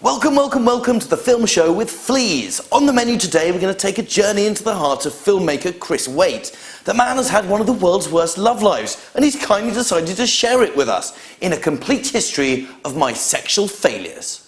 Welcome, welcome, welcome to the film show with Fleas. On the menu today, we're going to take a journey into the heart of filmmaker Chris Waitt. The man has had one of the world's worst love lives, and he's kindly decided to share it with us in a complete history of my sexual failures.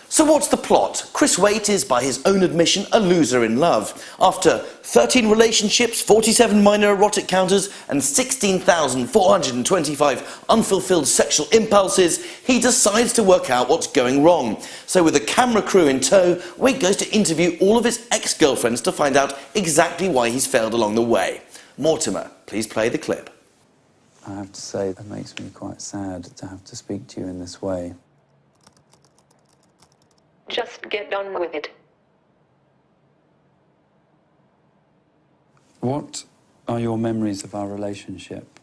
So what's the plot? Chris Waitt is, by his own admission, a loser in love. After 13 relationships, 47 minor erotic encounters, and 16,425 unfulfilled sexual impulses, he decides to work out what's going wrong. So with a camera crew in tow, Waitt goes to interview all of his ex-girlfriends to find out exactly why he's failed along the way. Mortimer, please play the clip. I have to say, that makes me quite sad to have to speak to you in this way. Just get on with it. What are your memories of our relationship?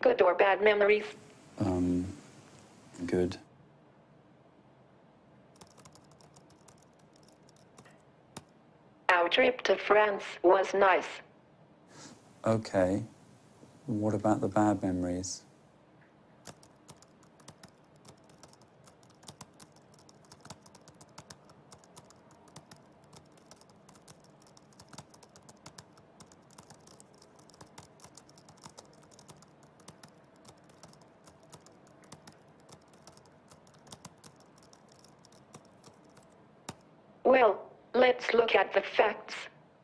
Good or bad memories? Good. Our trip to France was nice. Okay. What about the bad memories? Well, let's look at the facts.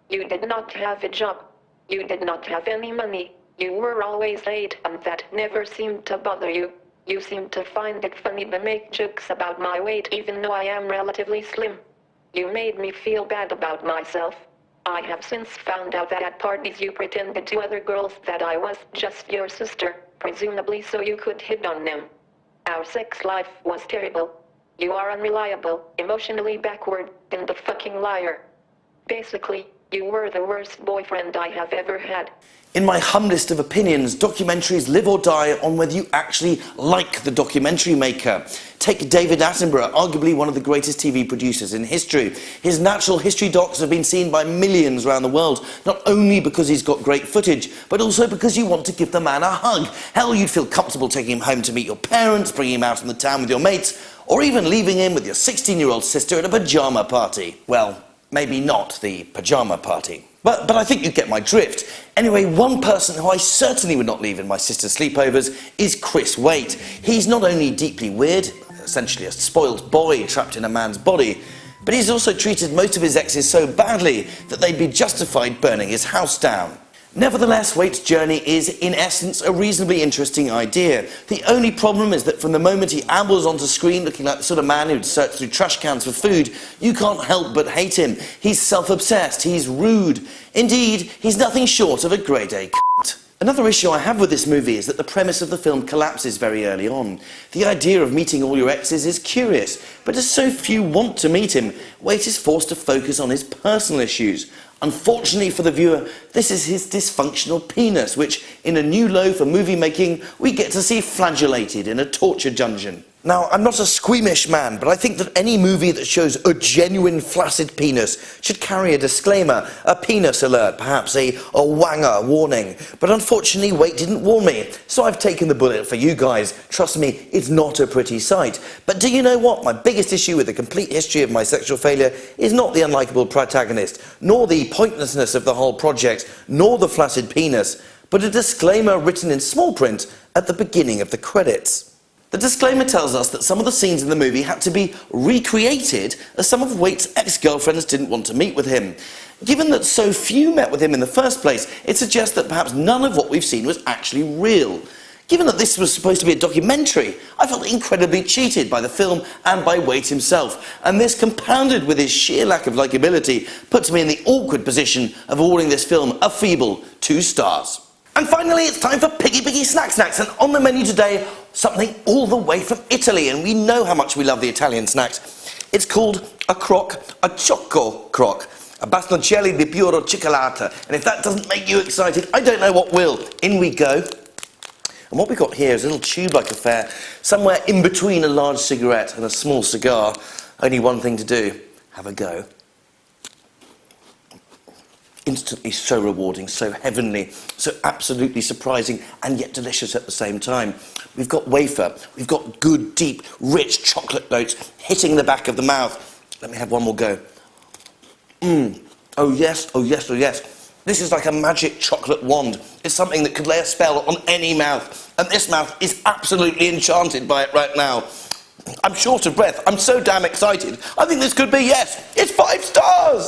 You did not have a job. You did not have any money. You were always late, and that never seemed to bother you. You seemed to find it funny to make jokes about my weight even though I am relatively slim. You made me feel bad about myself. I have since found out that at parties you pretended to other girls that I was just your sister, presumably so you could hit on them. Our sex life was terrible. You are unreliable, emotionally backward, and a fucking liar. Basically, you were the worst boyfriend I have ever had. In my humblest of opinions, documentaries live or die on whether you actually like the documentary maker. Take David Attenborough, arguably one of the greatest TV producers in history. His natural history docs have been seen by millions around the world, not only because he's got great footage, but also because you want to give the man a hug. Hell, you'd feel comfortable taking him home to meet your parents, bringing him out in the town with your mates, or even leaving him with your 16-year-old sister at a pyjama party. Well, maybe not the pyjama party. But I think you get my drift. Anyway, one person who I certainly would not leave in my sister's sleepovers is Chris Waitt. He's not only deeply weird, essentially a spoiled boy trapped in a man's body, but he's also treated most of his exes so badly that they'd be justified burning his house down. Nevertheless, Waitt's journey is, in essence, a reasonably interesting idea. The only problem is that from the moment he ambles onto screen looking like the sort of man who'd search through trash cans for food, you can't help but hate him. He's self-obsessed, he's rude. Indeed, he's nothing short of a grade A cunt. Another issue I have with this movie is that the premise of the film collapses very early on. The idea of meeting all your exes is curious, but as so few want to meet him, Waitt is forced to focus on his personal issues. Unfortunately for the viewer, this is his dysfunctional penis, which, in a new low for movie making, we get to see flagellated in a torture dungeon. Now, I'm not a squeamish man, but I think that any movie that shows a genuine flaccid penis should carry a disclaimer, a penis alert, perhaps a wanger warning. But unfortunately, Waitt didn't warn me, so I've taken the bullet for you guys. Trust me, it's not a pretty sight. But do you know what? My biggest issue with the complete history of my sexual failure is not the unlikable protagonist, nor the pointlessness of the whole project, nor the flaccid penis, but a disclaimer written in small print at the beginning of the credits. The disclaimer tells us that some of the scenes in the movie had to be recreated as some of Waitt's ex-girlfriends didn't want to meet with him. Given that so few met with him in the first place, it suggests that perhaps none of what we've seen was actually real. Given that this was supposed to be a documentary, I felt incredibly cheated by the film and by Waitt himself, and this, compounded with his sheer lack of likability, puts me in the awkward position of awarding this film a feeble 2 stars. And finally, it's time for Piggy Snacks, and on the menu today, something all the way from Italy, and we know how much we love the Italian snacks. It's called a choco croc, a bastoncini di puro cioccolata, and if that doesn't make you excited, I don't know what will. In we go. And what we've got here is a little tube-like affair, somewhere in between a large cigarette and a small cigar. Only one thing to do, have a go. instantly so rewarding, so heavenly, so absolutely surprising and yet delicious at the same time. We've got wafer, we've got good, deep, rich chocolate notes hitting the back of the mouth. Let me have one more go. Oh yes, oh yes, oh yes. This is like a magic chocolate wand. It's something that could lay a spell on any mouth. And this mouth is absolutely enchanted by it right now. I'm short of breath. I'm so damn excited. I think this could be, yes, it's 5 stars!